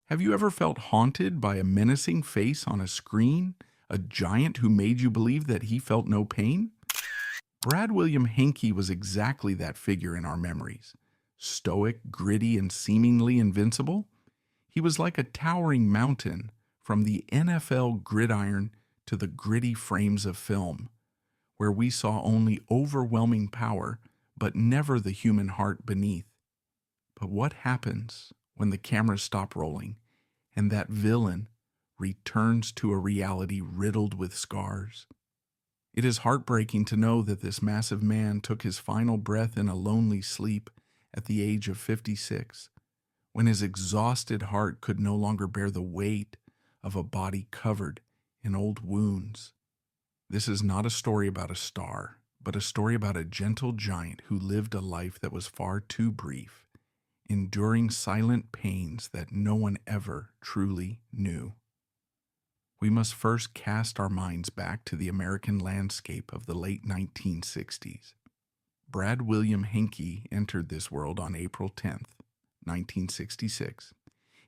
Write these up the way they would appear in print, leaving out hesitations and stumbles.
Have you ever felt haunted by a menacing face on a screen? A giant who made you believe that he felt no pain? Brad William Henke was exactly that figure in our memories. Stoic, gritty, and seemingly invincible, he was like a towering mountain from the NFL gridiron to the gritty frames of film, where we saw only overwhelming power, but never the human heart beneath. But what happens when the cameras stop rolling and that villain returns to a reality riddled with scars? It is heartbreaking to know that this massive man took his final breath in a lonely sleep at the age of 56, when his exhausted heart could no longer bear the weight of a body covered in old wounds. This is not a story about a star, but a story about a gentle giant who lived a life that was far too brief, enduring silent pains that no one ever truly knew. We must first cast our minds back to the American landscape of the late 1960s. Brad William Henke entered this world on April 10th, 1966,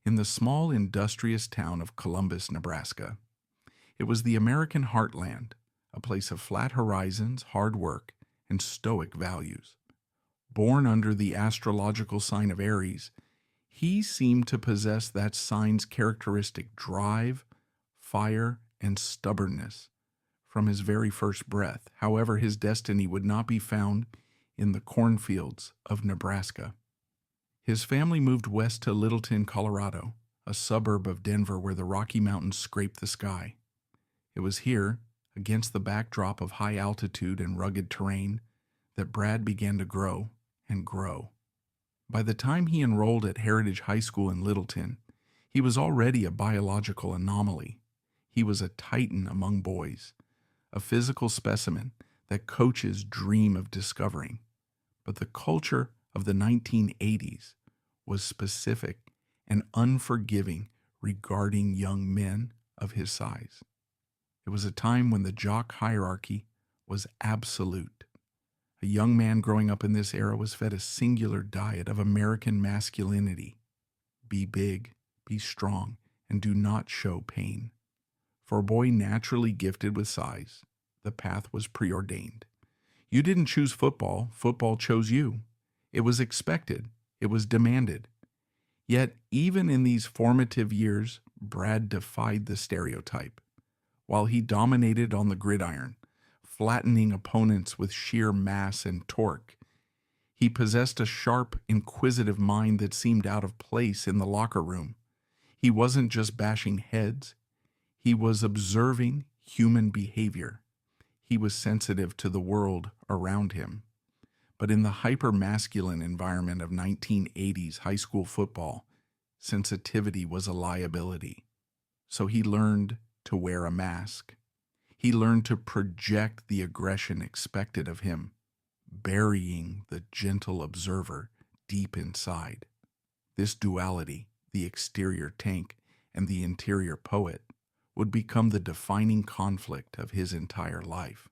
in the small industrious town of Columbus, Nebraska. It was the American heartland, a place of flat horizons, hard work, and stoic values. Born under the astrological sign of Aries, he seemed to possess that sign's characteristic drive, fire, and stubbornness from his very first breath. However, his destiny would not be found in the cornfields of Nebraska. His family moved west to Littleton, Colorado, a suburb of Denver where the Rocky Mountains scraped the sky. It was here, against the backdrop of high altitude and rugged terrain, that Brad began to grow and grow. By the time he enrolled at Heritage High School in Littleton, he was already a biological anomaly. He was a titan among boys, a physical specimen that coaches dream of discovering. But the culture of the 1980s was specific and unforgiving regarding young men of his size. It was a time when the jock hierarchy was absolute. A young man growing up in this era was fed a singular diet of American masculinity. Be big, be strong, and do not show pain. For a boy naturally gifted with size, the path was preordained. You didn't choose football, football chose you. It was expected, it was demanded. Yet, even in these formative years, Brad defied the stereotype. While he dominated on the gridiron, flattening opponents with sheer mass and torque, he possessed a sharp, inquisitive mind that seemed out of place in the locker room. He wasn't just bashing heads, he was observing human behavior. He was sensitive to the world around him. But in the hyper-masculine environment of 1980s high school football, sensitivity was a liability. So he learned to wear a mask. He learned to project the aggression expected of him, burying the gentle observer deep inside. This duality, the exterior tank and the interior poet, would become the defining conflict of his entire life.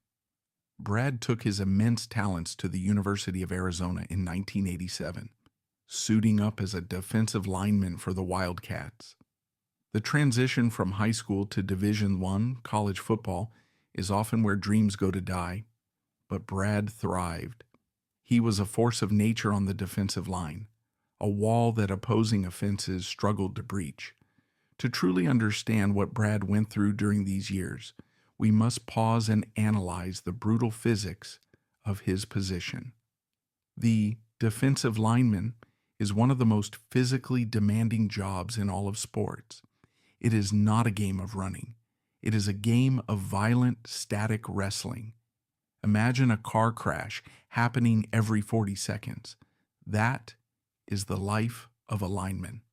Brad took his immense talents to the University of Arizona in 1987, suiting up as a defensive lineman for the Wildcats. The transition from high school to Division I college football is often where dreams go to die, but Brad thrived. He was a force of nature on the defensive line, a wall that opposing offenses struggled to breach. To truly understand what Brad went through during these years, we must pause and analyze the brutal physics of his position. The defensive lineman is one of the most physically demanding jobs in all of sports. It is not a game of running. It is a game of violent, static wrestling. Imagine a car crash happening every 40 seconds. That is the life of a lineman.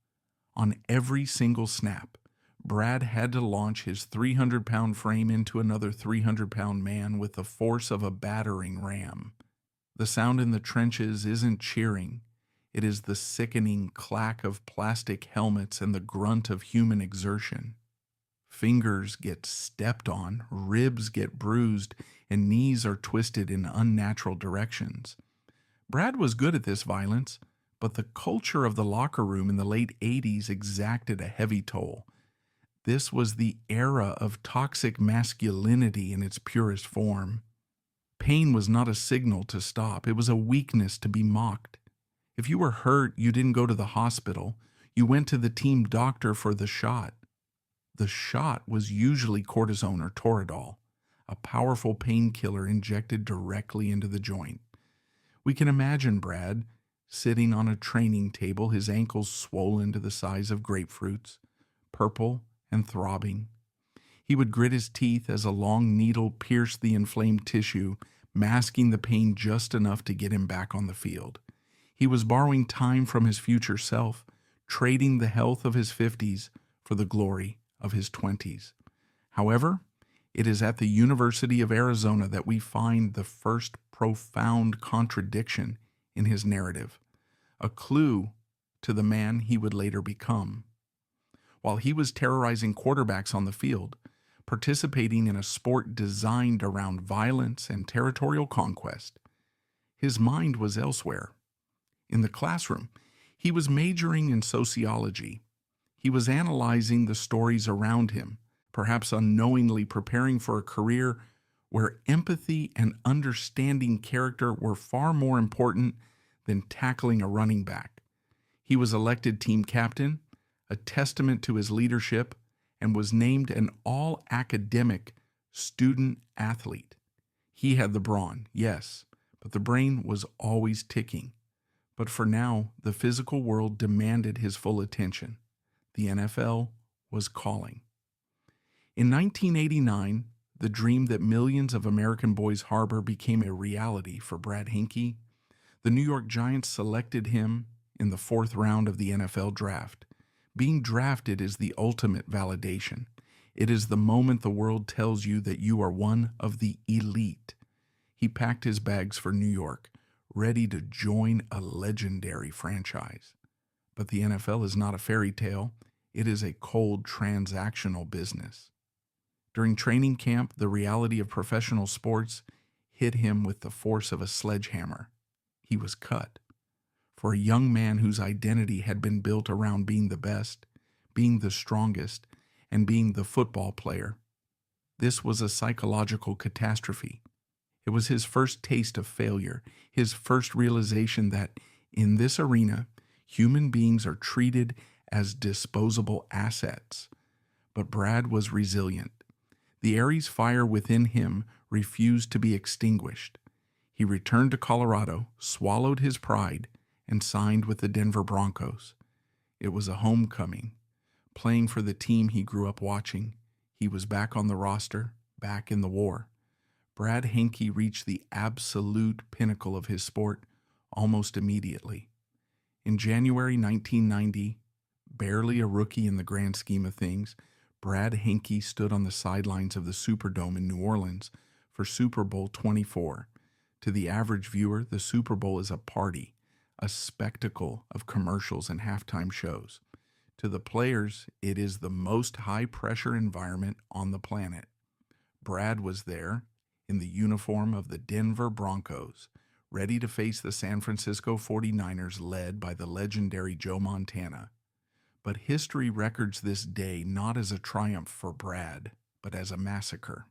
On every single snap, Brad had to launch his 300-pound frame into another 300-pound man with the force of a battering ram. The sound in the trenches isn't cheering. It is the sickening clack of plastic helmets and the grunt of human exertion. Fingers get stepped on, ribs get bruised, and knees are twisted in unnatural directions. Brad was good at this violence, But the culture of the locker room in the late 80s exacted a heavy toll. This was the era of toxic masculinity in its purest form. Pain was not a signal to stop, it was a weakness to be mocked. If you were hurt, you didn't go to the hospital. You went to the team doctor for the shot. The shot was usually cortisone or Toradol, a powerful painkiller injected directly into the joint. We can imagine Brad sitting on a training table, his ankles swollen to the size of grapefruits, purple and throbbing. He would grit his teeth as a long needle pierced the inflamed tissue, masking the pain just enough to get him back on the field. He was borrowing time from his future self, trading the health of his 50s for the glory of his 20s. However, it is at the University of Arizona that we find the first profound contradiction in his narrative, a clue to the man he would later become. While he was terrorizing quarterbacks on the field, participating in a sport designed around violence and territorial conquest, his mind was elsewhere. In the classroom, he was majoring in sociology. He was analyzing the stories around him, perhaps unknowingly preparing for a career where empathy and understanding character were far more important than tackling a running back. He was elected team captain, a testament to his leadership, and was named an all-academic student athlete. He had the brawn, yes, but the brain was always ticking. But for now, the physical world demanded his full attention. The NFL was calling. In 1989, the dream that millions of American boys harbor became a reality for Brad Henke. The New York Giants selected him in the 4th round of the NFL draft. Being drafted is the ultimate validation. It is the moment the world tells you that you are one of the elite. He packed his bags for New York, ready to join a legendary franchise. But the NFL is not a fairy tale. It is a cold, transactional business. During training camp, the reality of professional sports hit him with the force of a sledgehammer. He was cut. For a young man whose identity had been built around being the best, being the strongest, and being the football player, this was a psychological catastrophe. It was his first taste of failure, his first realization that in this arena, human beings are treated as disposable assets. But Brad was resilient. The Aries fire within him refused to be extinguished. He returned to Colorado, swallowed his pride, and signed with the Denver Broncos. It was a homecoming. Playing for the team he grew up watching, he was back on the roster, back in the war. Brad Henke reached the absolute pinnacle of his sport almost immediately. In January 1990, barely a rookie in the grand scheme of things, Brad Henke stood on the sidelines of the Superdome in New Orleans for Super Bowl 24. To the average viewer, the Super Bowl is a party, a spectacle of commercials and halftime shows. To the players, it is the most high-pressure environment on the planet. Brad was there in the uniform of the Denver Broncos, ready to face the San Francisco 49ers led by the legendary Joe Montana. But history records this day not as a triumph for Brad, but as a massacre.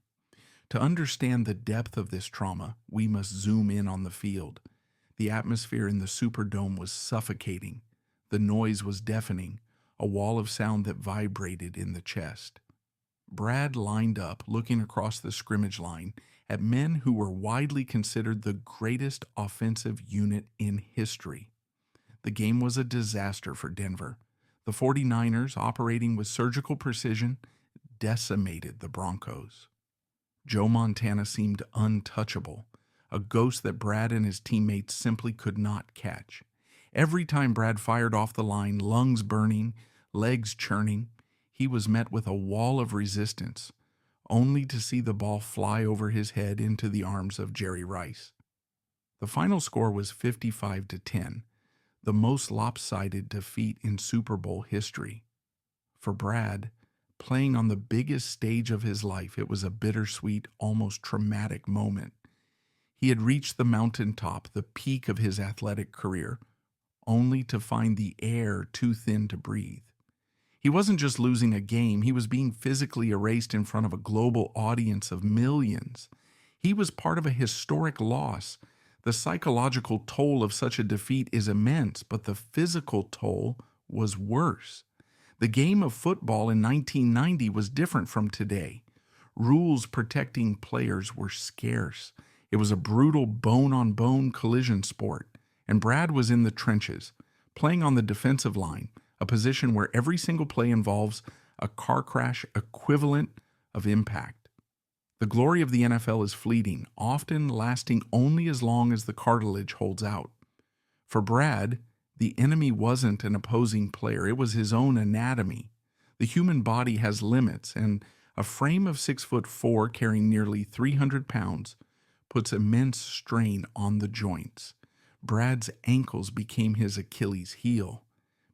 To understand the depth of this trauma, we must zoom in on the field. The atmosphere in the Superdome was suffocating. The noise was deafening, a wall of sound that vibrated in the chest. Brad lined up, looking across the scrimmage line at men who were widely considered the greatest offensive unit in history. The game was a disaster for Denver. The 49ers, operating with surgical precision, decimated the Broncos. Joe Montana seemed untouchable, a ghost that Brad and his teammates simply could not catch. Every time Brad fired off the line, lungs burning, legs churning, he was met with a wall of resistance, only to see the ball fly over his head into the arms of Jerry Rice. The final score was 55-10, the most lopsided defeat in Super Bowl history. For Brad, playing on the biggest stage of his life, it was a bittersweet, almost traumatic moment. He had reached the mountaintop, the peak of his athletic career, only to find the air too thin to breathe. He wasn't just losing a game, he was being physically erased in front of a global audience of millions. He was part of a historic loss. The psychological toll of such a defeat is immense, but the physical toll was worse. The game of football in 1990 was different from today. Rules protecting players were scarce. It was a brutal bone-on-bone collision sport, and Brad was in the trenches, playing on the defensive line, a position where every single play involves a car crash equivalent of impact. The glory of the NFL is fleeting, often lasting only as long as the cartilage holds out. For Brad, the enemy wasn't an opposing player, it was his own anatomy. The human body has limits, and a frame of 6'4" carrying nearly 300 pounds puts immense strain on the joints. Brad's ankles became his Achilles heel.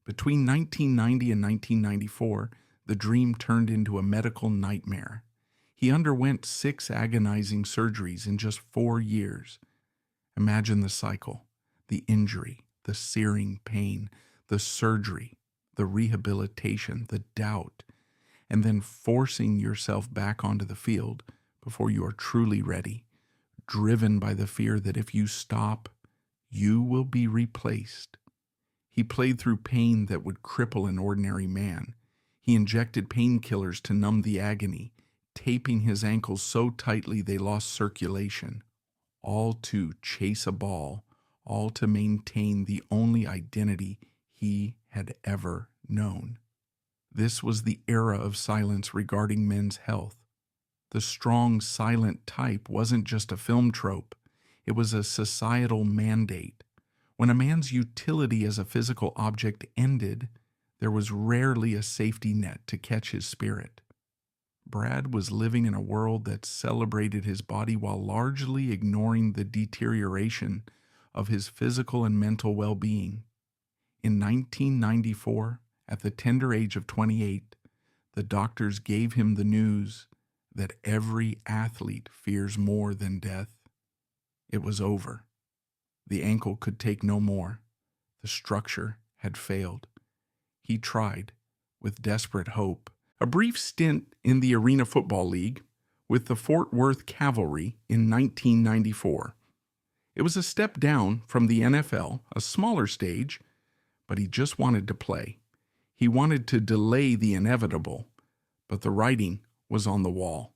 Between 1990 and 1994, the dream turned into a medical nightmare. He underwent 6 agonizing surgeries in just 4 years. Imagine the cycle, the injury, the searing pain, the surgery, the rehabilitation, the doubt, and then forcing yourself back onto the field before you are truly ready, driven by the fear that if you stop, you will be replaced. He played through pain that would cripple an ordinary man. He injected painkillers to numb the agony, taping his ankles so tightly they lost circulation, all to chase a ball, all to maintain the only identity he had ever known. This was the era of silence regarding men's health. The strong, silent type wasn't just a film trope. It was a societal mandate. When a man's utility as a physical object ended, there was rarely a safety net to catch his spirit. Brad was living in a world that celebrated his body while largely ignoring the deterioration of his physical and mental well-being. In 1994, at the tender age of 28, the doctors gave him the news that every athlete fears more than death. It was over. The ankle could take no more. The structure had failed. He tried, with desperate hope, a brief stint in the Arena Football League with the Fort Worth Cavalry in 1994. It was a step down from the NFL, a smaller stage, but he just wanted to play. He wanted to delay the inevitable, but the writing was on the wall.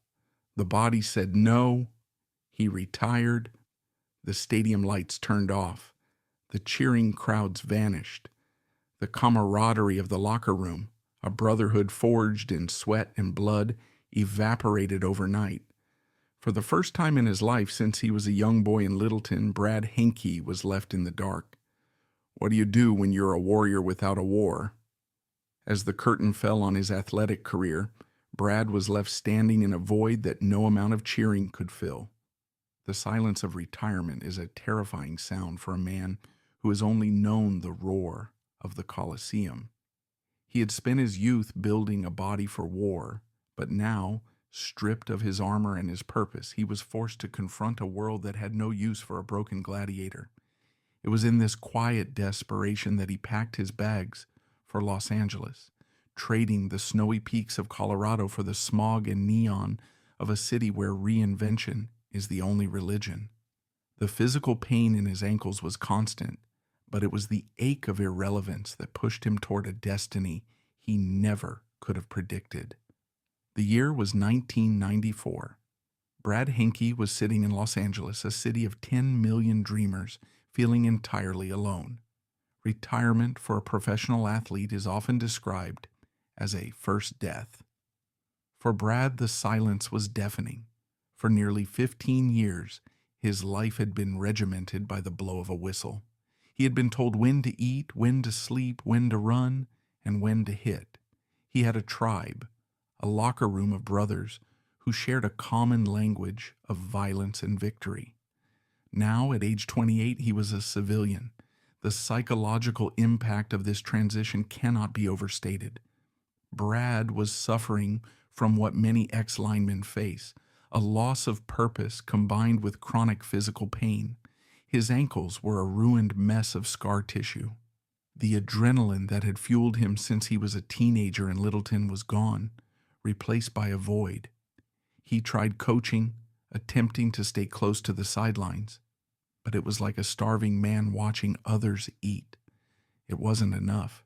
The body said no. He retired. The stadium lights turned off. The cheering crowds vanished. The camaraderie of the locker room, a brotherhood forged in sweat and blood, evaporated overnight. For the first time in his life since he was a young boy in Littleton, Brad Henke was left in the dark. What do you do when you're a warrior without a war? As the curtain fell on his athletic career, Brad was left standing in a void that no amount of cheering could fill. The silence of retirement is a terrifying sound for a man who has only known the roar of the Colosseum. He had spent his youth building a body for war, but now, stripped of his armor and his purpose, he was forced to confront a world that had no use for a broken gladiator. It was in this quiet desperation that he packed his bags for Los Angeles, trading the snowy peaks of Colorado for the smog and neon of a city where reinvention is the only religion. The physical pain in his ankles was constant, but it was the ache of irrelevance that pushed him toward a destiny he never could have predicted. The year was 1994. Brad Henke was sitting in Los Angeles, a city of 10 million dreamers, feeling entirely alone. Retirement for a professional athlete is often described as a first death. For Brad, the silence was deafening. For nearly 15 years, his life had been regimented by the blow of a whistle. He had been told when to eat, when to sleep, when to run, and when to hit. He had a tribe, a locker room of brothers who shared a common language of violence and victory. Now, at age 28, he was a civilian. The psychological impact of this transition cannot be overstated. Brad was suffering from what many ex-linemen face, a loss of purpose combined with chronic physical pain. His ankles were a ruined mess of scar tissue. The adrenaline that had fueled him since he was a teenager in Littleton was gone, replaced by a void. He tried coaching, attempting to stay close to the sidelines, but it was like a starving man watching others eat. It wasn't enough.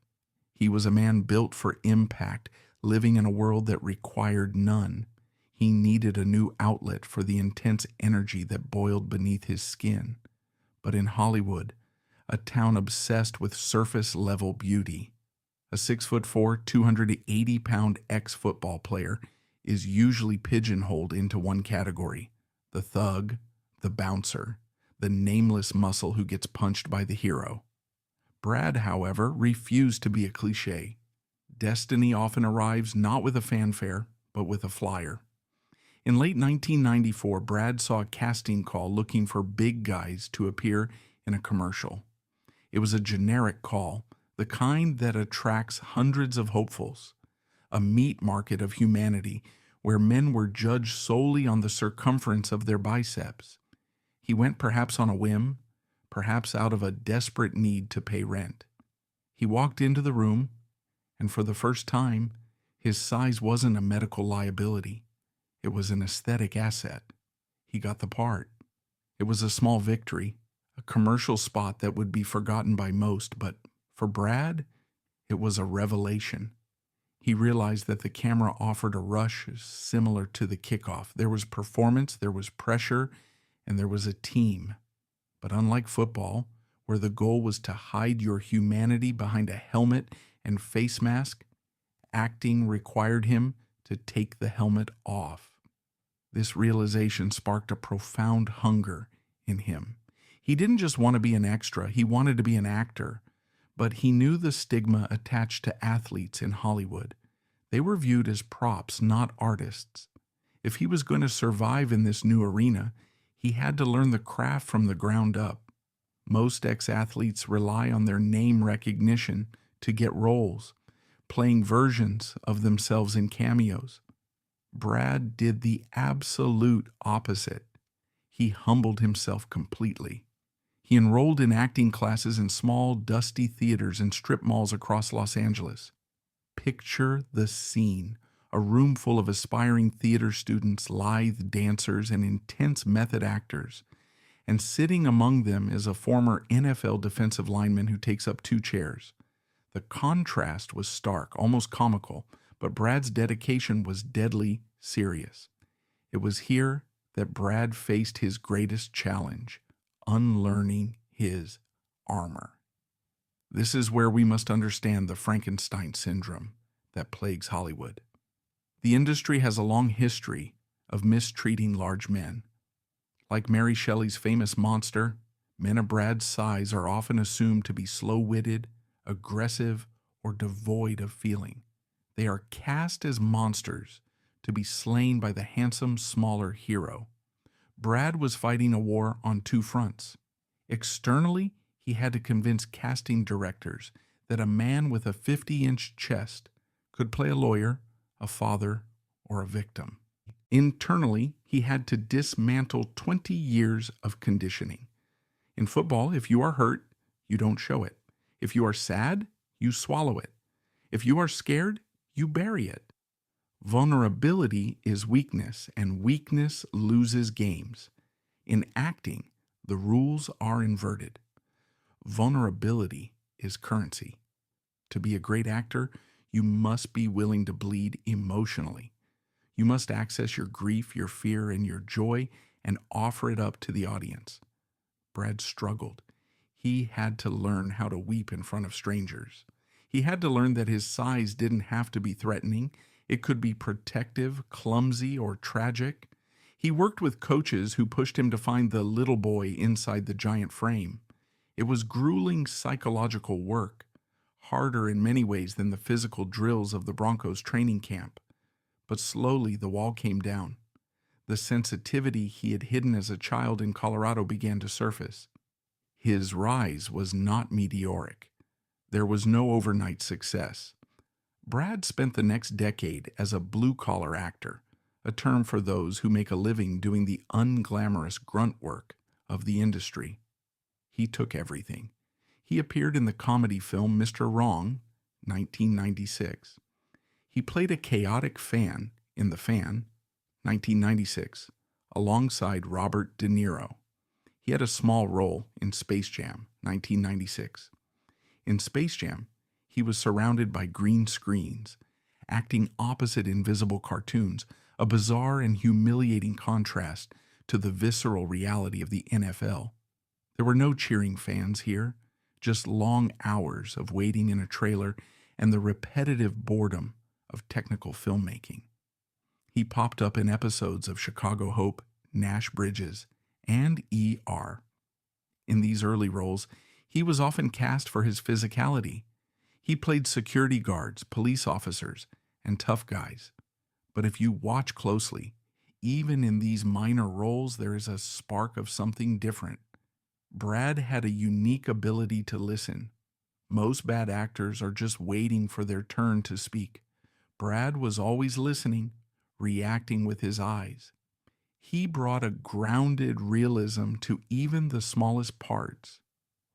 He was a man built for impact, living in a world that required none. He needed a new outlet for the intense energy that boiled beneath his skin. But in Hollywood, a town obsessed with surface-level beauty, a 6'4", 280-pound ex-football player is usually pigeonholed into one category: the thug, the bouncer, the nameless muscle who gets punched by the hero. Brad, however, refused to be a cliché. Destiny often arrives not with a fanfare, but with a flyer. In late 1994, Brad saw a casting call looking for big guys to appear in a commercial. It was a generic call, the kind that attracts hundreds of hopefuls, a meat market of humanity where men were judged solely on the circumference of their biceps. He went perhaps on a whim, perhaps out of a desperate need to pay rent. He walked into the room, and for the first time, his size wasn't a medical liability. It was an aesthetic asset. He got the part. It was a small victory, a commercial spot that would be forgotten by most, but for Brad, it was a revelation. He realized that the camera offered a rush similar to the kickoff. There was performance, there was pressure, and there was a team. But unlike football, where the goal was to hide your humanity behind a helmet and face mask, acting required him to take the helmet off. This realization sparked a profound hunger in him. He didn't just want to be an extra, he wanted to be an actor. But he knew the stigma attached to athletes in Hollywood. They were viewed as props, not artists. If he was going to survive in this new arena, he had to learn the craft from the ground up. Most ex-athletes rely on their name recognition to get roles, playing versions of themselves in cameos. Brad did the absolute opposite. He humbled himself completely. He enrolled in acting classes in small, dusty theaters and strip malls across Los Angeles. Picture the scene: a room full of aspiring theater students, lithe dancers, and intense method actors. And sitting among them is a former NFL defensive lineman who takes up 2 chairs. The contrast was stark, almost comical, but Brad's dedication was deadly serious. It was here that Brad faced his greatest challenge: unlearning his armor. This is where we must understand the Frankenstein syndrome that plagues Hollywood. The industry has a long history of mistreating large men. Like Mary Shelley's famous monster, men of Brad's size are often assumed to be slow-witted, aggressive, or devoid of feeling. They are cast as monsters to be slain by the handsome, smaller hero. Brad was fighting a war on 2 fronts. Externally, he had to convince casting directors that a man with a 50-inch chest could play a lawyer, a father, or a victim. Internally, he had to dismantle 20 years of conditioning. In football, if you are hurt, you don't show it. If you are sad, you swallow it. If you are scared, you bury it. Vulnerability is weakness, and weakness loses games. In acting, the rules are inverted. Vulnerability is currency. To be a great actor, you must be willing to bleed emotionally. You must access your grief, your fear, and your joy and offer it up to the audience. Brad struggled. He had to learn how to weep in front of strangers. He had to learn that his size didn't have to be threatening. It could be protective, clumsy, or tragic. He worked with coaches who pushed him to find the little boy inside the giant frame. It was grueling psychological work, harder in many ways than the physical drills of the Broncos training camp. But slowly the wall came down. The sensitivity he had hidden as a child in Colorado began to surface. His rise was not meteoric. There was no overnight success. Brad spent the next decade as a blue-collar actor, a term for those who make a living doing the unglamorous grunt work of the industry. He took everything. He appeared in the comedy film Mr. Wrong, 1996. He played a chaotic fan in The Fan, 1996, alongside Robert De Niro. He had a small role in Space Jam, 1996. In Space Jam, he was surrounded by green screens, acting opposite invisible cartoons, a bizarre and humiliating contrast to the visceral reality of the NFL. There were no cheering fans here, just long hours of waiting in a trailer and the repetitive boredom of technical filmmaking. He popped up in episodes of Chicago Hope, Nash Bridges, and ER. In these early roles, he was often cast for his physicality. He played security guards, police officers, and tough guys. But if you watch closely, even in these minor roles, there is a spark of something different. Brad had a unique ability to listen. Most bad actors are just waiting for their turn to speak. Brad was always listening, reacting with his eyes. He brought a grounded realism to even the smallest parts.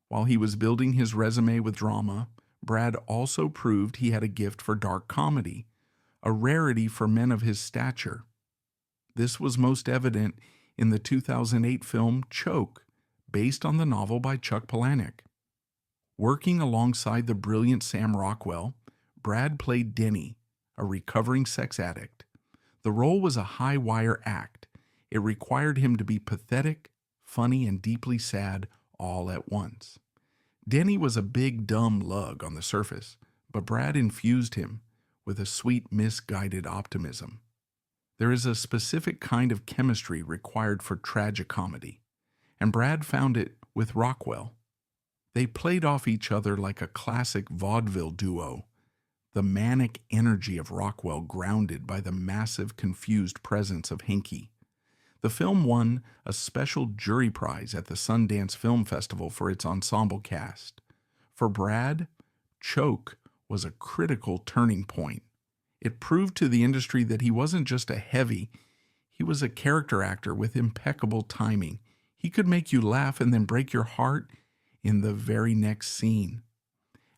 While he was building his resume with drama, Brad also proved he had a gift for dark comedy, a rarity for men of his stature. This was most evident in the 2008 film Choke, based on the novel by Chuck Palahniuk. Working alongside the brilliant Sam Rockwell, Brad played Denny, a recovering sex addict. The role was a high-wire act. It required him to be pathetic, funny, and deeply sad all at once. Denny was a big, dumb lug on the surface, but Brad infused him with a sweet, misguided optimism. There is a specific kind of chemistry required for tragicomedy, and Brad found it with Rockwell. They played off each other like a classic vaudeville duo, the manic energy of Rockwell grounded by the massive, confused presence of Henke. The film won a special jury prize at the Sundance Film Festival for its ensemble cast. For Brad, Choke was a critical turning point. It proved to the industry that he wasn't just a heavy, he was a character actor with impeccable timing. He could make you laugh and then break your heart in the very next scene.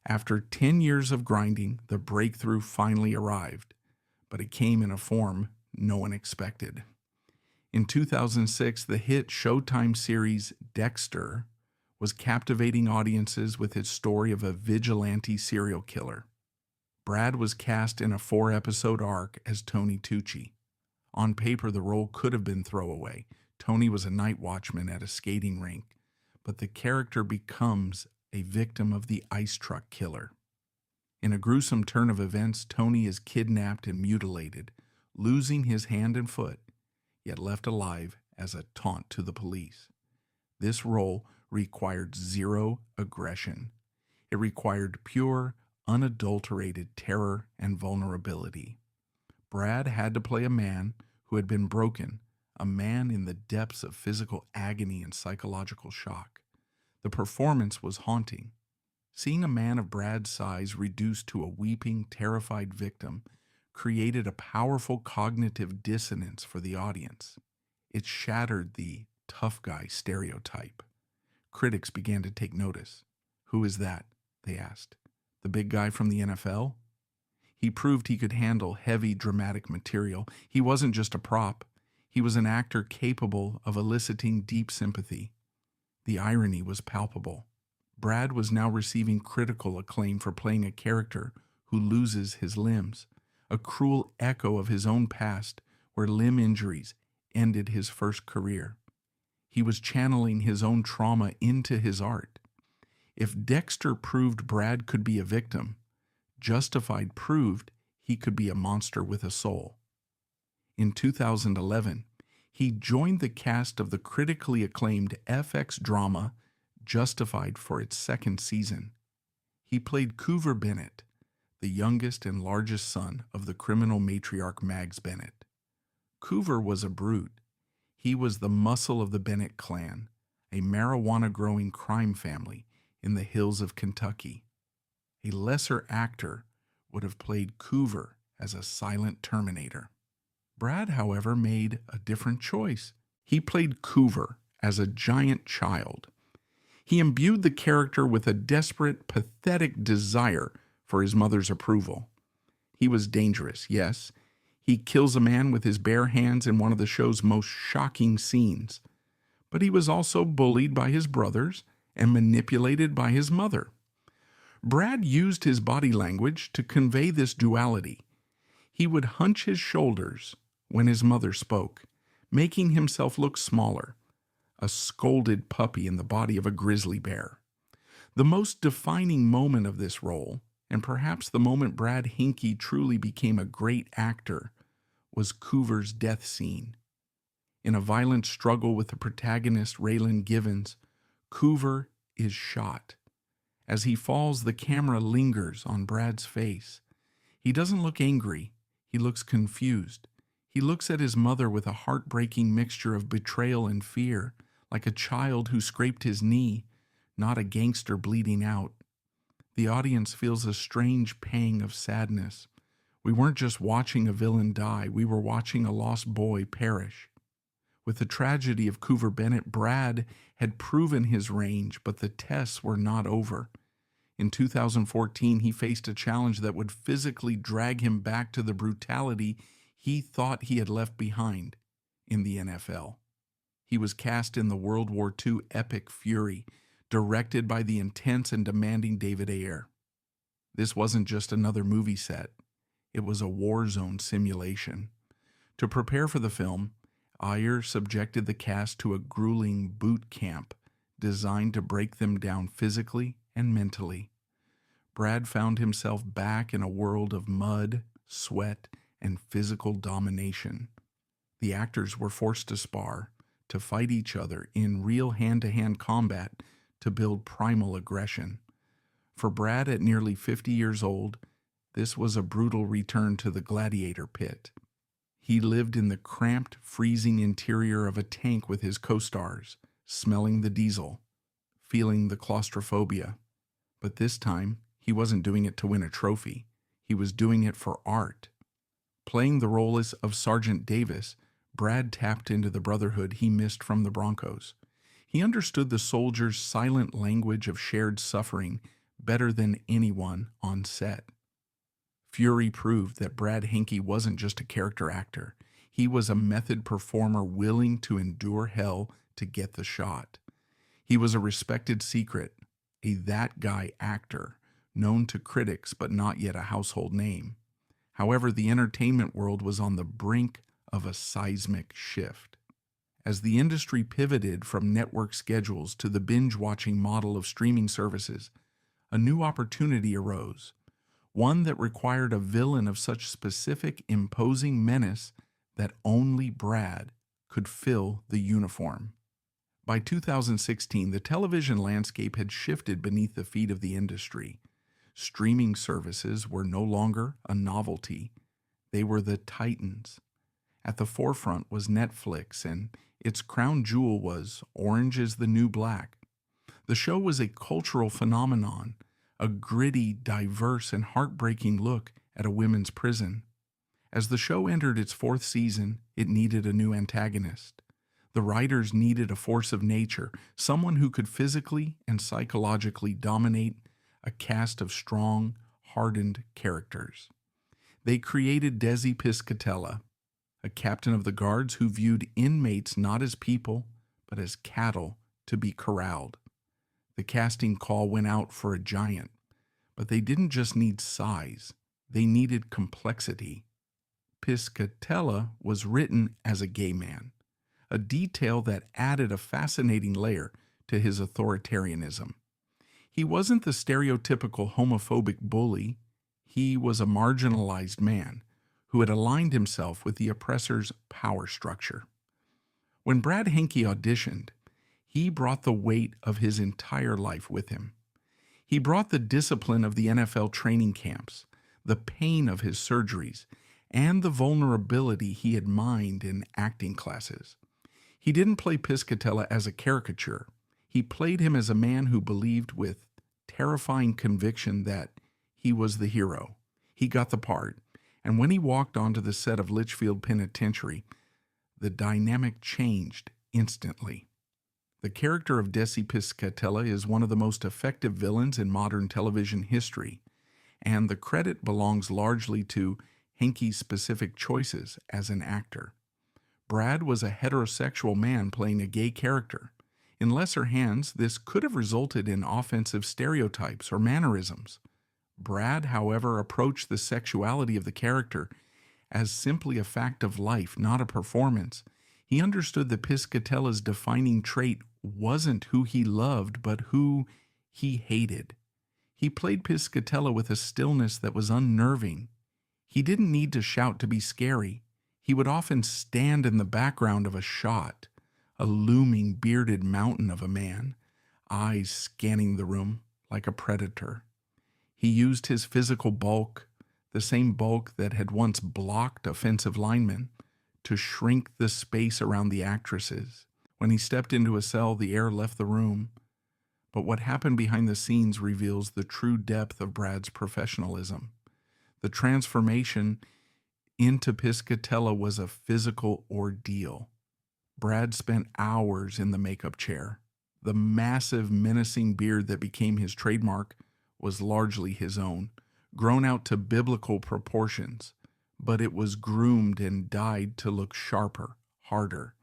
After 10 years of grinding, the breakthrough finally arrived, but it came in a form no one expected. In 2006, the hit Showtime series Dexter was captivating audiences with its story of a vigilante serial killer. Brad was cast in a 4-episode arc as Tony Tucci. On paper, the role could have been throwaway. Tony was a night watchman at a skating rink, but the character becomes a victim of the ice truck killer. In a gruesome turn of events, Tony is kidnapped and mutilated, losing his hand and foot, yet left alive as a taunt to the police. This role required zero aggression. It required pure, unadulterated terror and vulnerability. Brad had to play a man who had been broken, a man in the depths of physical agony and psychological shock. The performance was haunting. Seeing a man of Brad's size reduced to a weeping, terrified victim created a powerful cognitive dissonance for the audience. It shattered the tough guy stereotype. Critics began to take notice. "Who is that?" they asked. "The big guy from the NFL?" He proved he could handle heavy, dramatic material. He wasn't just a prop. He was an actor capable of eliciting deep sympathy. The irony was palpable. Brad was now receiving critical acclaim for playing a character who loses his limbs, a cruel echo of his own past where limb injuries ended his first career. He was channeling his own trauma into his art. If Dexter proved Brad could be a victim, Justified proved he could be a monster with a soul. In 2011, he joined the cast of the critically acclaimed FX drama Justified for its second season. He played Coover Bennett, the youngest and largest son of the criminal matriarch Mags Bennett. Coover was a brute. He was the muscle of the Bennett clan, a marijuana-growing crime family in the hills of Kentucky. A lesser actor would have played Coover as a silent Terminator. Brad, however, made a different choice. He played Coover as a giant child. He imbued the character with a desperate, pathetic desire for his mother's approval. He was dangerous, yes. He kills a man with his bare hands in one of the show's most shocking scenes. But he was also bullied by his brothers and manipulated by his mother. Brad used his body language to convey this duality. He would hunch his shoulders when his mother spoke, making himself look smaller, a scolded puppy in the body of a grizzly bear. The most defining moment of this role, and perhaps the moment Brad Henke truly became a great actor, was Coover's death scene. In a violent struggle with the protagonist, Raylan Givens, Coover is shot. As he falls, the camera lingers on Brad's face. He doesn't look angry. He looks confused. He looks at his mother with a heartbreaking mixture of betrayal and fear, like a child who scraped his knee, not a gangster bleeding out. The audience feels a strange pang of sadness. We weren't just watching a villain die, we were watching a lost boy perish. With the tragedy of Coover Bennett, Brad had proven his range, but the tests were not over. In 2014, he faced a challenge that would physically drag him back to the brutality he thought he had left behind in the NFL. He was cast in the World War II epic Fury, directed by the intense and demanding David Ayer. This wasn't just another movie set. It was a war zone simulation. To prepare for the film, Ayer subjected the cast to a grueling boot camp designed to break them down physically and mentally. Brad found himself back in a world of mud, sweat, and physical domination. The actors were forced to spar, to fight each other in real hand-to-hand combat to build primal aggression. For Brad, at nearly 50 years old, this was a brutal return to the gladiator pit. He lived in the cramped, freezing interior of a tank with his co-stars, smelling the diesel, feeling the claustrophobia. But this time, he wasn't doing it to win a trophy. He was doing it for art. Playing the role of Sergeant Davis, Brad tapped into the brotherhood he missed from the Broncos. He understood the soldiers' silent language of shared suffering better than anyone on set. Fury proved that Brad Henke wasn't just a character actor. He was a method performer willing to endure hell to get the shot. He was a respected secret, a that guy actor, known to critics but not yet a household name. However, the entertainment world was on the brink of a seismic shift. As the industry pivoted from network schedules to the binge-watching model of streaming services, a new opportunity arose, one that required a villain of such specific, imposing menace that only Brad could fill the uniform. By 2016, the television landscape had shifted beneath the feet of the industry. Streaming services were no longer a novelty. They were the titans. At the forefront was Netflix, and its crown jewel was Orange is the New Black. The show was a cultural phenomenon, a gritty, diverse, and heartbreaking look at a women's prison. As the show entered its 4th season, it needed a new antagonist. The writers needed a force of nature, someone who could physically and psychologically dominate a cast of strong, hardened characters. They created Desi Piscatella, a captain of the guards who viewed inmates not as people, but as cattle to be corralled. The casting call went out for a giant, but they didn't just need size, they needed complexity. Piscatella was written as a gay man, a detail that added a fascinating layer to his authoritarianism. He wasn't the stereotypical homophobic bully. He was a marginalized man who had aligned himself with the oppressor's power structure. When Brad Henke auditioned, he brought the weight of his entire life with him. He brought the discipline of the NFL training camps, the pain of his surgeries, and the vulnerability he had mined in acting classes. He didn't play Piscatella as a caricature. He played him as a man who believed with terrifying conviction that he was the hero. He got the part, and when he walked onto the set of Litchfield Penitentiary, the dynamic changed instantly. The character of Desi Piscatella is one of the most effective villains in modern television history, and the credit belongs largely to Henke's specific choices as an actor. Brad was a heterosexual man playing a gay character. In lesser hands, this could have resulted in offensive stereotypes or mannerisms. Brad, however, approached the sexuality of the character as simply a fact of life, not a performance. He understood that Piscatella's defining trait wasn't who he loved, but who he hated. He played Piscatella with a stillness that was unnerving. He didn't need to shout to be scary. He would often stand in the background of a shot, a looming bearded mountain of a man, eyes scanning the room like a predator. He used his physical bulk, the same bulk that had once blocked offensive linemen, to shrink the space around the actresses. When he stepped into a cell, the air left the room. But what happened behind the scenes reveals the true depth of Brad's professionalism. The transformation into Piscatella was a physical ordeal. Brad spent hours in the makeup chair. The massive, menacing beard that became his trademark was largely his own, grown out to biblical proportions, but it was groomed and dyed to look sharper, harder.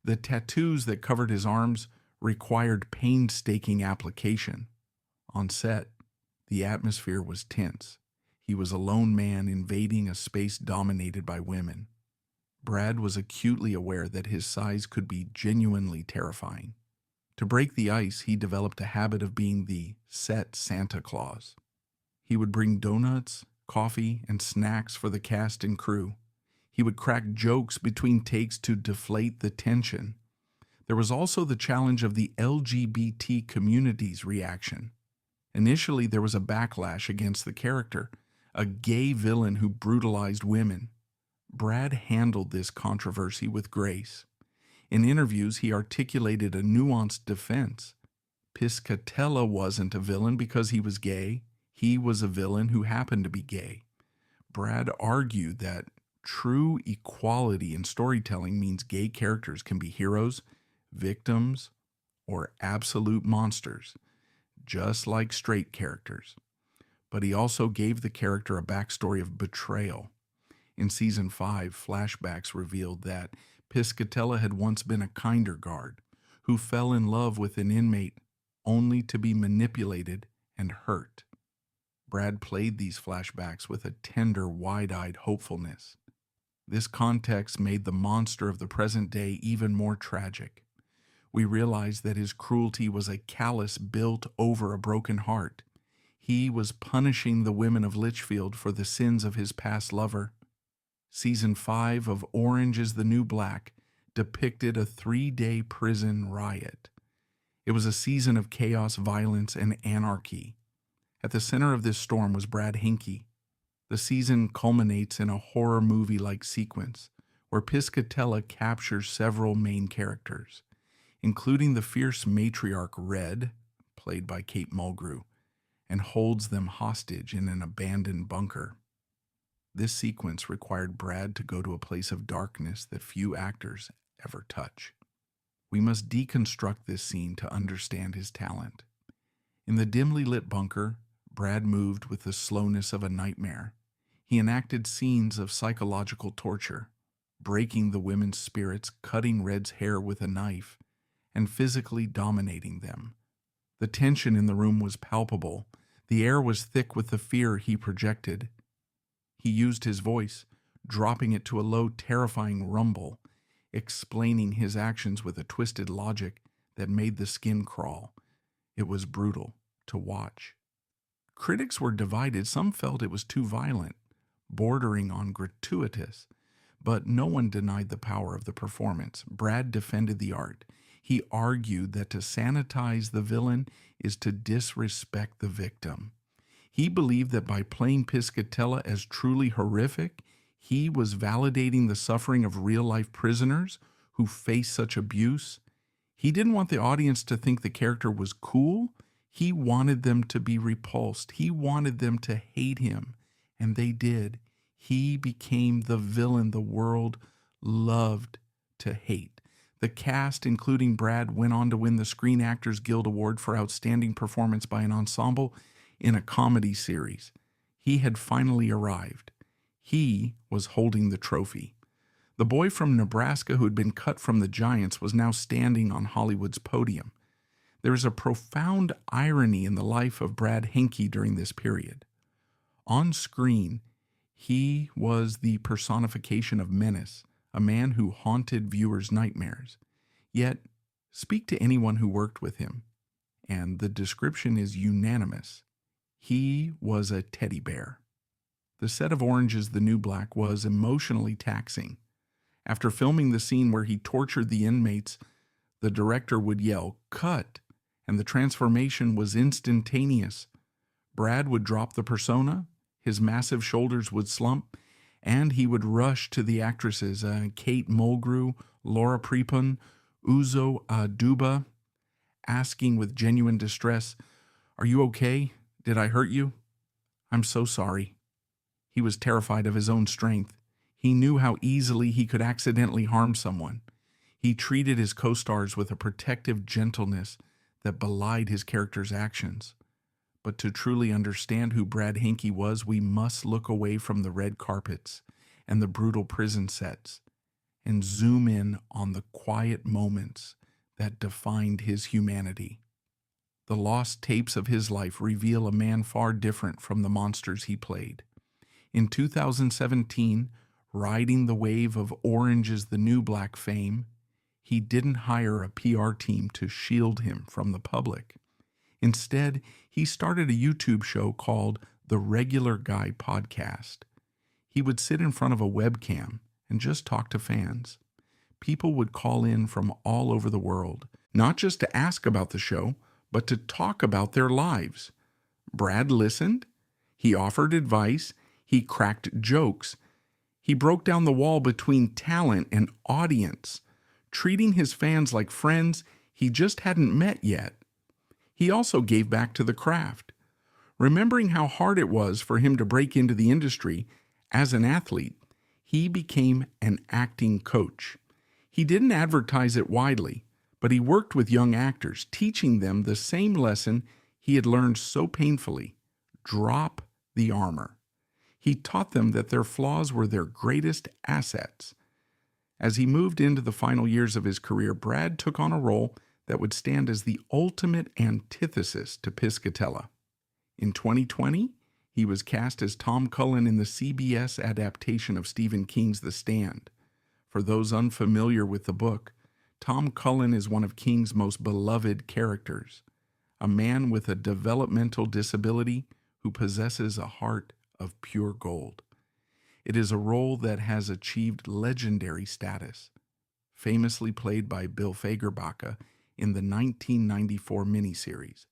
The tattoos that covered his arms required painstaking application. On set, the atmosphere was tense. He was a lone man invading a space dominated by women. Brad was acutely aware that his size could be genuinely terrifying. To break the ice, he developed a habit of being the set Santa Claus. He would bring donuts, coffee, and snacks for the cast and crew. He would crack jokes between takes to deflate the tension. There was also the challenge of the LGBT community's reaction. Initially, there was a backlash against the character, a gay villain who brutalized women. Brad handled this controversy with grace. In interviews, he articulated a nuanced defense. Piscatella wasn't a villain because he was gay. He was a villain who happened to be gay. Brad argued that true equality in storytelling means gay characters can be heroes, victims, or absolute monsters, just like straight characters. But he also gave the character a backstory of betrayal. In Season 5, flashbacks revealed that Piscatella had once been a kinder guard who fell in love with an inmate only to be manipulated and hurt. Brad played these flashbacks with a tender, wide-eyed hopefulness. This context made the monster of the present day even more tragic. We realized that his cruelty was a callus built over a broken heart. He was punishing the women of Litchfield for the sins of his past lover. Season 5 of Orange is the New Black depicted a 3-day prison riot. It was a season of chaos, violence, and anarchy. At the center of this storm was Brad Henke. The season culminates in a horror movie-like sequence where Piscatella captures several main characters, including the fierce matriarch Red, played by Kate Mulgrew, and holds them hostage in an abandoned bunker. This sequence required Brad to go to a place of darkness that few actors ever touch. We must deconstruct this scene to understand his talent. In the dimly lit bunker, Brad moved with the slowness of a nightmare. He enacted scenes of psychological torture, breaking the women's spirits, cutting Red's hair with a knife, and physically dominating them. The tension in the room was palpable. The air was thick with the fear he projected. He used his voice, dropping it to a low, terrifying rumble, explaining his actions with a twisted logic that made the skin crawl. It was brutal to watch. Critics were divided. Some felt it was too violent, bordering on gratuitous, but no one denied the power of the performance. Brad defended the art. He argued that to sanitize the villain is to disrespect the victim. He believed that by playing Piscatella as truly horrific, he was validating the suffering of real-life prisoners who face such abuse. He didn't want the audience to think the character was cool. He wanted them to be repulsed. He wanted them to hate him, and they did. He became the villain the world loved to hate. The cast, including Brad, went on to win the Screen Actors Guild Award for Outstanding Performance by an Ensemble in a Comedy Series. He had finally arrived. He was holding the trophy. The boy from Nebraska who had been cut from the Giants was now standing on Hollywood's podium. There is a profound irony in the life of Brad Henke during this period. On screen, he was the personification of menace, a man who haunted viewers' nightmares. Yet, speak to anyone who worked with him, and the description is unanimous. He was a teddy bear. The set of Orange is the New Black was emotionally taxing. After filming the scene where he tortured the inmates, the director would yell, "Cut!" and the transformation was instantaneous. Brad would drop the persona, his massive shoulders would slump, and he would rush to the actresses, Kate Mulgrew, Laura Prepon, Uzo Aduba, asking with genuine distress, "Are you okay? Did I hurt you?" "I'm so sorry." He was terrified of his own strength. He knew how easily he could accidentally harm someone. He treated his co-stars with a protective gentleness that belied his character's actions. But to truly understand who Brad Henke was, we must look away from the red carpets and the brutal prison sets and zoom in on the quiet moments that defined his humanity. The lost tapes of his life reveal a man far different from the monsters he played. In 2017, riding the wave of Orange is the New Black fame, he didn't hire a PR team to shield him from the public. Instead, he started a YouTube show called The Regular Guy Podcast. He would sit in front of a webcam and just talk to fans. People would call in from all over the world, not just to ask about the show, but to talk about their lives. Brad listened, he offered advice, he cracked jokes, he broke down the wall between talent and audience, treating his fans like friends he just hadn't met yet. He also gave back to the craft. Remembering how hard it was for him to break into the industry as an athlete, he became an acting coach. He didn't advertise it widely, but he worked with young actors, teaching them the same lesson he had learned so painfully: drop the armor. He taught them that their flaws were their greatest assets. As he moved into the final years of his career, Brad took on a role that would stand as the ultimate antithesis to Piscatella. In 2020, he was cast as Tom Cullen in the CBS adaptation of Stephen King's The Stand. For those unfamiliar with the book, Tom Cullen is one of King's most beloved characters, a man with a developmental disability who possesses a heart of pure gold. It is a role that has achieved legendary status, famously played by Bill Fagerbakke in the 1994 miniseries.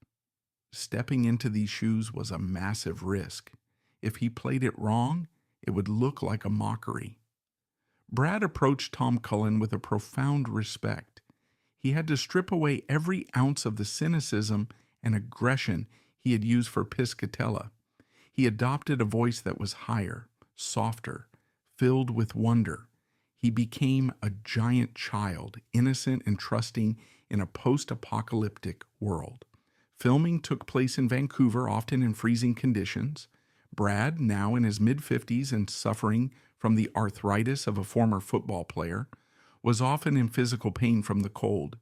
Stepping into these shoes was a massive risk. If he played it wrong, it would look like a mockery. Brad approached Tom Cullen with a profound respect. He had to strip away every ounce of the cynicism and aggression he had used for Piscatella. He adopted a voice that was higher, softer, filled with wonder. He became a giant child, innocent and trusting in a post-apocalyptic world. Filming took place in Vancouver, often in freezing conditions. Brad, now in his mid-50s and suffering from the arthritis of a former football player, was often in physical pain from the cold.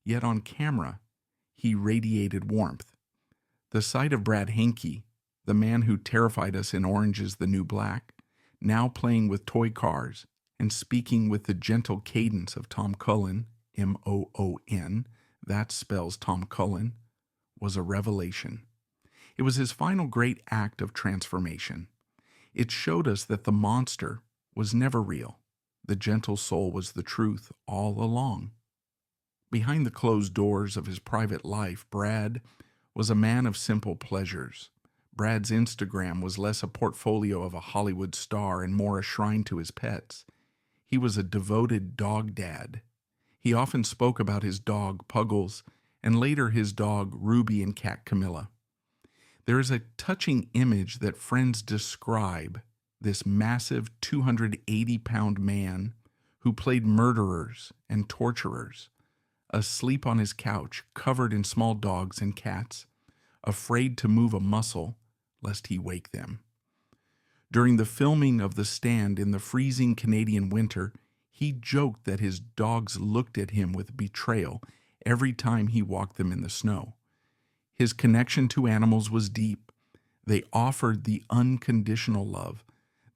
Yet on camera, he radiated warmth. The sight of Brad Henke, the man who terrified us in Orange is the New Black, now playing with toy cars and speaking with the gentle cadence of Tom Cullen, M-O-O-N, that spells Tom Cullen, was a revelation. It was his final great act of transformation. It showed us that the monster was never real. The gentle soul was the truth all along. Behind the closed doors of his private life, Brad was a man of simple pleasures. Brad's Instagram was less a portfolio of a Hollywood star and more a shrine to his pets. He was a devoted dog dad. He often spoke about his dog, Puggles, and later his dog, Ruby, and cat Camilla. There is a touching image that friends describe this massive 280-pound man who played murderers and torturers, asleep on his couch, covered in small dogs and cats, afraid to move a muscle lest he wake them. During the filming of The Stand in the freezing Canadian winter, he joked that his dogs looked at him with betrayal every time he walked them in the snow. His connection to animals was deep. They offered the unconditional love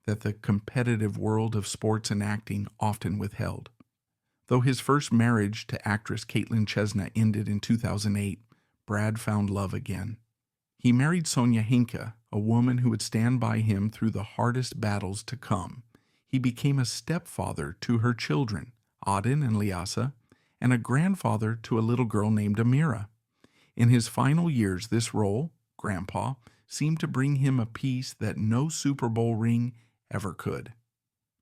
that the competitive world of sports and acting often withheld. Though his first marriage to actress Caitlin Chesna ended in 2008, Brad found love again. He married Sonia Henke, a woman who would stand by him through the hardest battles to come. He became a stepfather to her children, Auden and Liasa, and a grandfather to a little girl named Amira. In his final years, this role, Grandpa, seemed to bring him a peace that no Super Bowl ring ever could.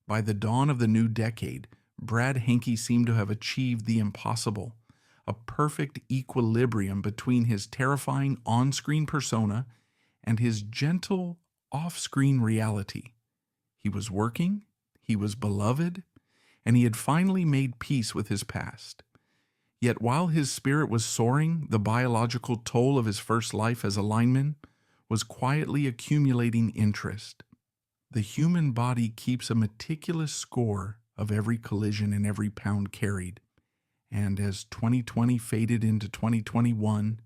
By the dawn of the new decade, Brad Henke seemed to have achieved the impossible, a perfect equilibrium between his terrifying on-screen persona and his gentle off-screen reality. He was working, he was beloved, and he had finally made peace with his past. Yet while his spirit was soaring, the biological toll of his first life as a lineman was quietly accumulating interest. The human body keeps a meticulous score of every collision and every pound carried. And as 2020 faded into 2021,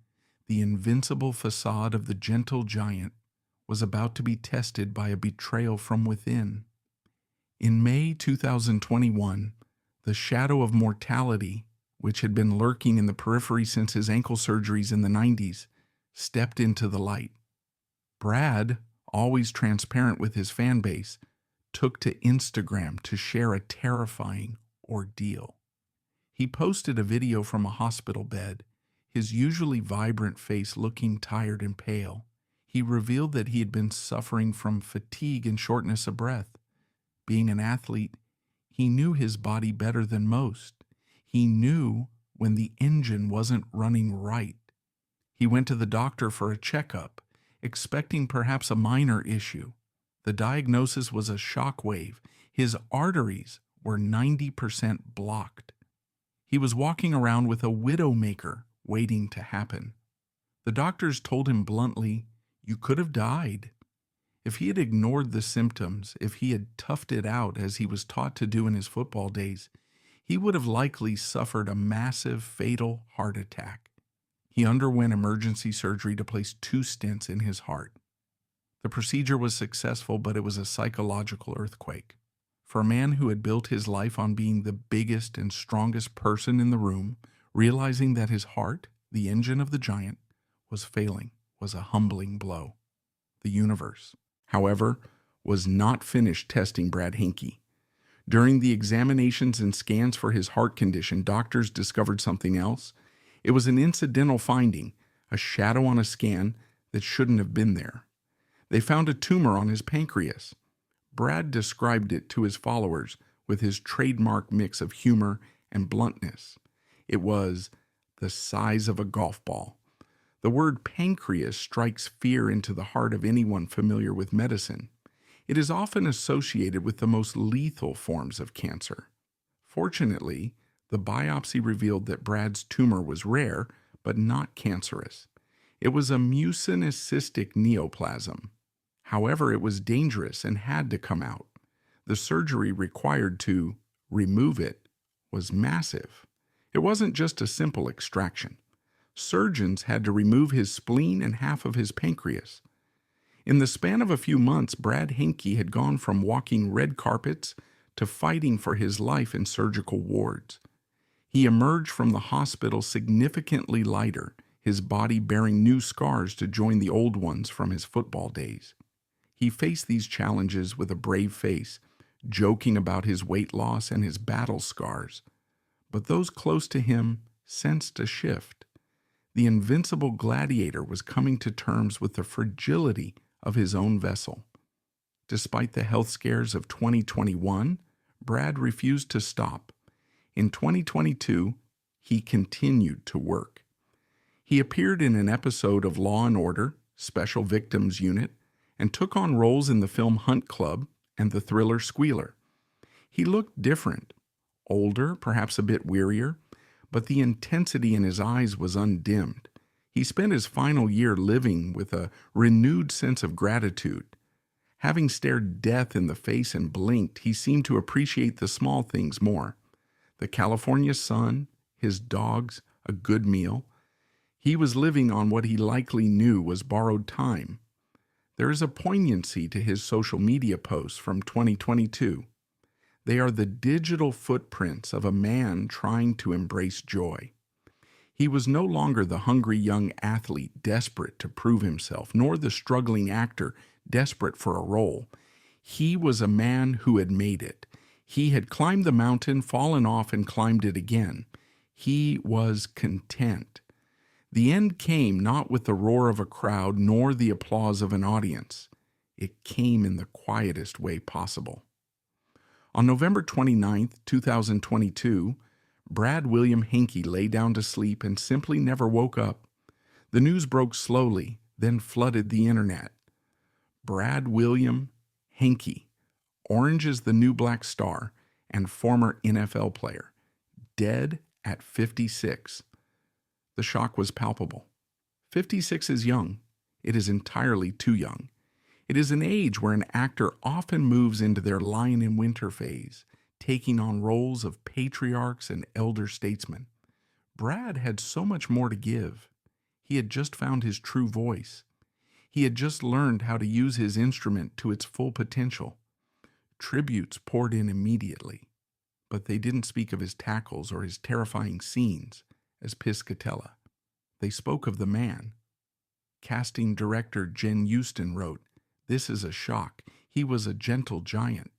the invincible facade of the gentle giant was about to be tested by a betrayal from within. In May 2021, the shadow of mortality, which had been lurking in the periphery since his ankle surgeries in the 90s, stepped into the light. Brad, always transparent with his fan base, took to Instagram to share a terrifying ordeal. He posted a video from a hospital bed, his usually vibrant face looking tired and pale. He revealed that he had been suffering from fatigue and shortness of breath. Being an athlete, he knew his body better than most. He knew when the engine wasn't running right. He went to the doctor for a checkup, expecting perhaps a minor issue. The diagnosis was a shock wave. His arteries were 90% blocked. He was walking around with a widowmaker waiting to happen. The doctors told him bluntly, "You could have died." If he had ignored the symptoms, if he had toughed it out as he was taught to do in his football days, he would have likely suffered a massive, fatal heart attack. He underwent emergency surgery to place 2 stents in his heart. The procedure was successful, but it was a psychological earthquake. For a man who had built his life on being the biggest and strongest person in the room, realizing that his heart, the engine of the giant, was failing was a humbling blow. The universe, however, was not finished testing Brad Henke. During the examinations and scans for his heart condition, doctors discovered something else. It was an incidental finding, a shadow on a scan that shouldn't have been there. They found a tumor on his pancreas. Brad described it to his followers with his trademark mix of humor and bluntness. It was the size of a golf ball. The word pancreas strikes fear into the heart of anyone familiar with medicine. It is often associated with the most lethal forms of cancer. Fortunately, the biopsy revealed that Brad's tumor was rare, but not cancerous. It was a mucinous cystic neoplasm. However, it was dangerous and had to come out. The surgery required to remove it was massive. It wasn't just a simple extraction. Surgeons had to remove his spleen and half of his pancreas. In the span of a few months, Brad Henke had gone from walking red carpets to fighting for his life in surgical wards. He emerged from the hospital significantly lighter, his body bearing new scars to join the old ones from his football days. He faced these challenges with a brave face, joking about his weight loss and his battle scars. But those close to him sensed a shift. The invincible gladiator was coming to terms with the fragility of his own vessel. Despite the health scares of 2021, Brad refused to stop. In 2022, he continued to work. He appeared in an episode of Law & Order, Special Victims Unit, and took on roles in the film Hunt Club and the thriller Squealer. He looked different, older, perhaps a bit wearier, but the intensity in his eyes was undimmed. He spent his final year living with a renewed sense of gratitude. Having stared death in the face and blinked, he seemed to appreciate the small things more. The California sun, his dogs, a good meal. He was living on what he likely knew was borrowed time. There is a poignancy to his social media posts from 2022. They are the digital footprints of a man trying to embrace joy. He was no longer the hungry young athlete desperate to prove himself, nor the struggling actor desperate for a role. He was a man who had made it. He had climbed the mountain, fallen off, and climbed it again. He was content. The end came not with the roar of a crowd nor the applause of an audience. It came in the quietest way possible. On November 29, 2022, Brad William Henke lay down to sleep and simply never woke up. The news broke slowly, then flooded the internet. Brad William Henke, Orange is the New Black Star and former NFL player, dead at 56. The shock was palpable. 56 is young. It is entirely too young. It is an age where an actor often moves into their lion in winter phase, taking on roles of patriarchs and elder statesmen. Brad had so much more to give. He had just found his true voice. He had just learned how to use his instrument to its full potential. Tributes poured in immediately, but they didn't speak of his tackles or his terrifying scenes as Piscatella. They spoke of the man. Casting director Jen Houston wrote, "This is a shock. He was a gentle giant."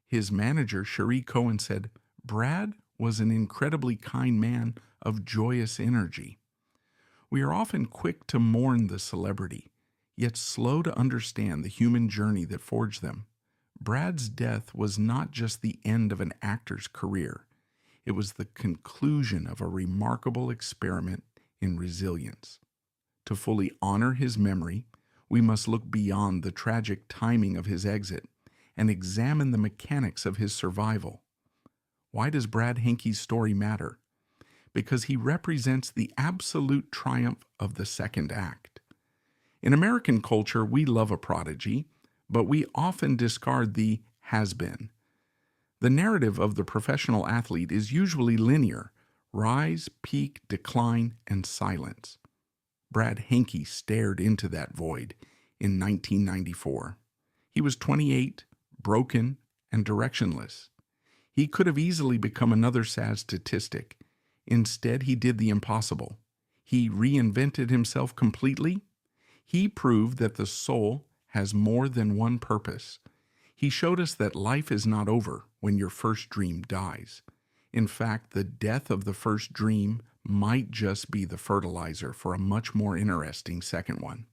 His manager, Cherie Cohen, said, "Brad was an incredibly kind man of joyous energy." We are often quick to mourn the celebrity, yet slow to understand the human journey that forged them. Brad's death was not just the end of an actor's career. It was the conclusion of a remarkable experiment in resilience. To fully honor his memory, we must look beyond the tragic timing of his exit and examine the mechanics of his survival. Why does Brad Henke's story matter? Because he represents the absolute triumph of the second act. In American culture, we love a prodigy, but we often discard the has-been. The narrative of the professional athlete is usually linear: rise, peak, decline, and silence. Brad Henke stared into that void in 1994. He was 28, broken, and directionless. He could have easily become another sad statistic. Instead, he did the impossible. He reinvented himself completely. He proved that the soul has more than one purpose. He showed us that life is not over when your first dream dies. In fact, the death of the first dream might just be the fertilizer for a much more interesting second one.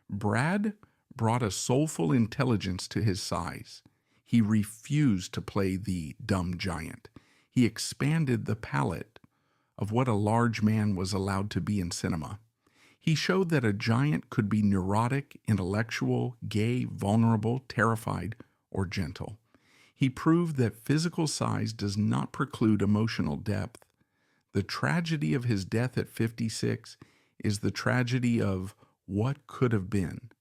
Brad brought a soulful intelligence to his size. He refused to play the dumb giant. He expanded the palette of what a large man was allowed to be in cinema. He showed that a giant could be neurotic, intellectual, gay, vulnerable, terrified, or gentle. He proved that physical size does not preclude emotional depth. The tragedy of his death at 56 is the tragedy of what could have been.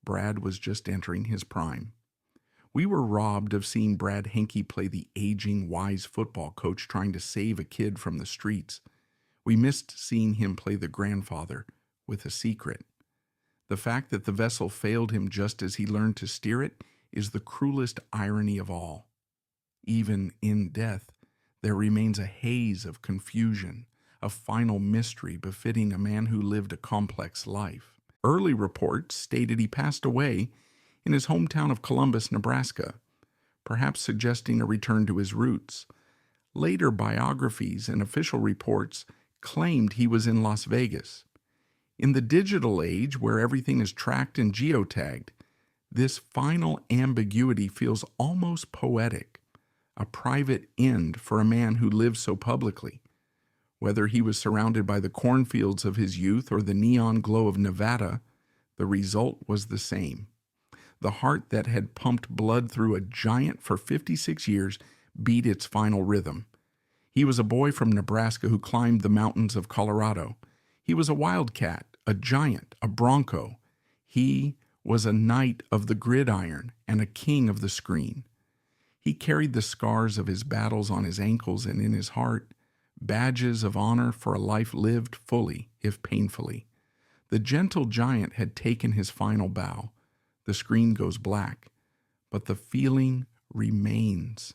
Brad was just entering his prime. We were robbed of seeing Brad Henke play the aging, wise football coach trying to save a kid from the streets. We missed seeing him play the grandfather with a secret. The fact that the vessel failed him just as he learned to steer it is the cruelest irony of all. Even in death, there remains a haze of confusion, a final mystery befitting a man who lived a complex life. Early reports stated he passed away in his hometown of Columbus, Nebraska, perhaps suggesting a return to his roots. Later biographies and official reports claimed he was in Las Vegas. In the digital age, where everything is tracked and geotagged, this final ambiguity feels almost poetic, a private end for a man who lived so publicly. Whether he was surrounded by the cornfields of his youth or the neon glow of Nevada, the result was the same. The heart that had pumped blood through a giant for 56 years beat its final rhythm. He was a boy from Nebraska who climbed the mountains of Colorado. He was a wildcat, a giant, a bronco. He was a knight of the gridiron and a king of the screen. He carried the scars of his battles on his ankles and in his heart, badges of honor for a life lived fully, if painfully. The gentle giant had taken his final bow. The screen goes black, but the feeling remains.